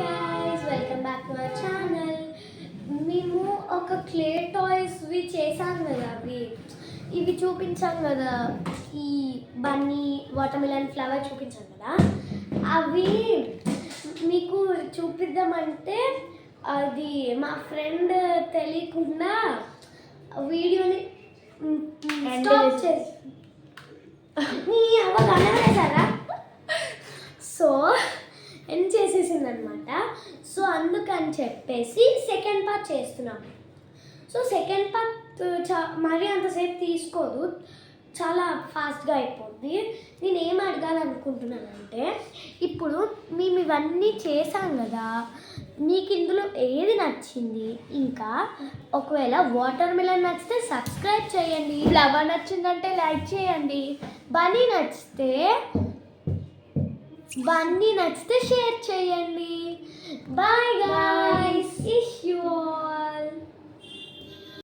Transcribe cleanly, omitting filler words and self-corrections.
Guys welcome back to our channel. మేము ఒక clay టాయ్స్వి చేసాం కదా, ఇవి చూపించాం కదా, ఈ బన్నీ వాటర్ మిలన్ ఫ్లవర్ చూపించాం కదా, అవి మీకు చూపిద్దామంటే అది మా ఫ్రెండ్ తెలియకుండా వీడియోని స్టాప్ చేసి అవగాహన వేసారా, సో ఎండ్ చేసేసింది అనమాట. సో అందుకని చెప్పేసి సెకండ్ పార్ట్ చేస్తున్నాం. సో సెకండ్ పార్ట్ మరీ అంతసేపు తీసుకోదు, చాలా ఫాస్ట్గా అయిపోద్ది. నేను ఏం అడగాలనుకుంటున్నానంటే, ఇప్పుడు మేము ఇవన్నీ చేసాం కదా, మీకు ఇందులో ఏది నచ్చింది? ఇంకా ఒకవేళ వాటర్ మిలన్ నచ్చితే సబ్స్క్రైబ్ చేయండి, ఫ్లవర్ నచ్చిందంటే లైక్ చేయండి, బన్నీ నచ్చితే షేర్ చేయండి. బాయ్ గా.